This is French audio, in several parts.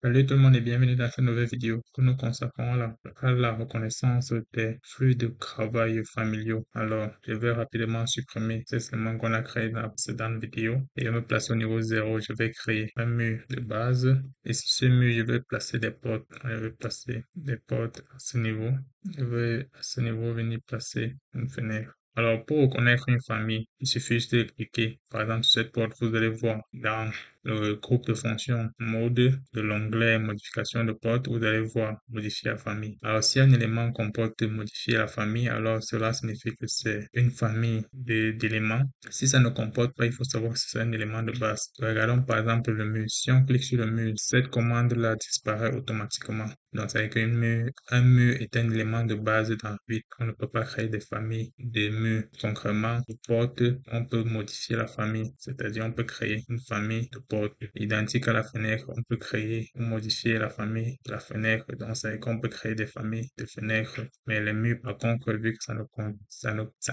Salut tout le monde et bienvenue dans cette nouvelle vidéo que nous consacrons à la reconnaissance des flux de travail familiaux. Alors, je vais rapidement supprimer ces éléments qu'on a créés dans la précédente vidéo et me placer au niveau 0. Je vais créer un mur de base et sur ce mur, je vais placer des portes. Je vais placer des portes à ce niveau. Je vais à ce niveau venir placer une fenêtre. Alors, pour reconnaître une famille, il suffit juste de cliquer. Par exemple, sur cette porte, vous allez voir dans le groupe de fonctions mode de l'onglet modification de porte, vous allez voir modifier la famille. Alors, si un élément comporte modifier la famille, alors cela signifie que c'est une famille d'éléments. Si ça ne comporte pas, il faut savoir que c'est un élément de base. Regardons par exemple le mur. Si on clique sur le mur, cette commande-là disparaît automatiquement. Donc, ça veut dire qu'un mur est un élément de base dans Revit. On ne peut pas créer des familles de murs. Concrètement, pour porte, on peut modifier la famille. C'est-à-dire, on peut créer une famille de porte identique à la fenêtre. On peut créer ou modifier la famille de la fenêtre. Donc, ça veut dire qu'on peut créer des familles de fenêtres. Mais les murs, par contre, vu que ça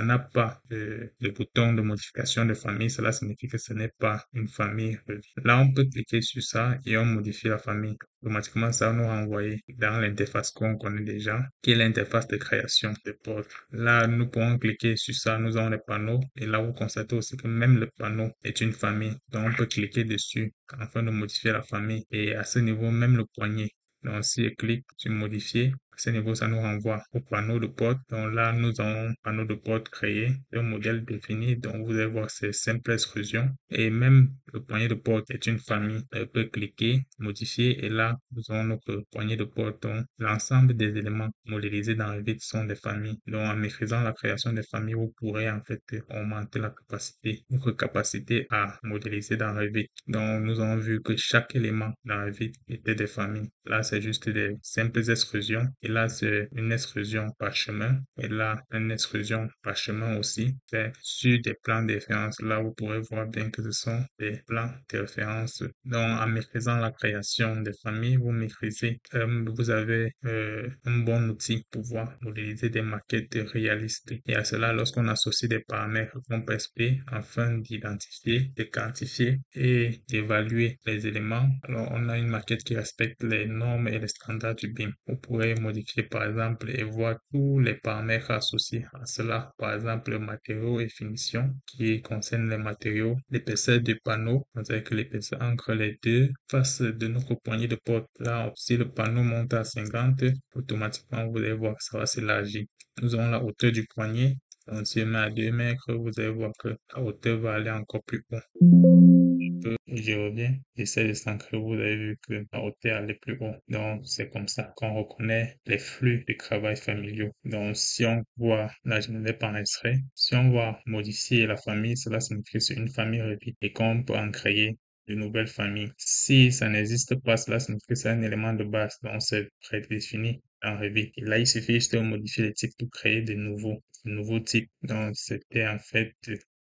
n'a pas de bouton de modification de famille, cela signifie que ce n'est pas une famille Revit. Là, on peut cliquer sur ça et on modifie la famille. Automatiquement, ça va nous renvoyer dans l'interface qu'on connaît déjà, qui est l'interface de création de portes. Là, nous pouvons cliquer sur ça, nous avons les panneaux, et là, vous constatez aussi que même le panneau est une famille. Donc, on peut cliquer dessus afin de modifier la famille. Et à ce niveau, même le poignet. Donc, si je clique sur modifier, à ce niveau, ça nous renvoie au panneau de porte. Donc là, nous avons un panneau de porte créé, un modèle défini. Donc, vous allez voir, c'est simple extrusion. Et même le poignet de porte est une famille. On peut cliquer, modifier, et là, nous avons notre poignet de porte. Donc, l'ensemble des éléments modélisés dans Revit sont des familles. Donc, en maîtrisant la création des familles, vous pourrez en fait augmenter notre capacité à modéliser dans Revit. Donc, nous avons vu que chaque élément dans Revit était des familles. Là, c'est juste des simples extrusions. Et là, c'est une extrusion parchemin. Et là, une extrusion parchemin aussi. C'est sur des plans de référence. Là, vous pourrez voir bien que ce sont des plans de référence. Donc, en maîtrisant la création des familles, vous avez un bon outil pour pouvoir modéliser des maquettes réalistes. Et à cela, lorsqu'on associe des paramètres comme PSP afin d'identifier, de quantifier et d'évaluer les éléments, alors on a une maquette qui respecte les normes et les standards du BIM. Vous pourrez modifier par exemple et voir tous les paramètres associés à cela. Par exemple, le matériau et finition qui concerne les matériaux, l'épaisseur du panneau, c'est-à-dire que l'épaisseur entre les deux faces de notre poignée de porte. Là, si le panneau monte à 50, automatiquement, vous allez voir que ça va s'élargir. Nous avons la hauteur du poignet. Donc, si on met à 2 mètres, vous allez voir que la hauteur va aller encore plus haut. Je reviens, j'essaie de s'ancrer, vous avez vu que la hauteur allait plus haut. Donc, c'est comme ça qu'on reconnaît les flux de travail familiaux. Donc, si on voit, là, je ne l'ai pas extrait, si on voit modifier la famille, cela signifie que c'est une famille Revit et qu'on peut en créer de nouvelles familles. Si ça n'existe pas, cela signifie que c'est un élément de base, donc c'est prédéfini en Revit. Et là, il suffit juste de modifier les types pour créer de nouveaux types. Donc, c'était en fait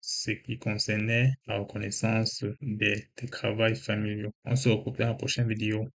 ce qui concernait la reconnaissance des travails familiaux. On se retrouve dans la prochaine vidéo.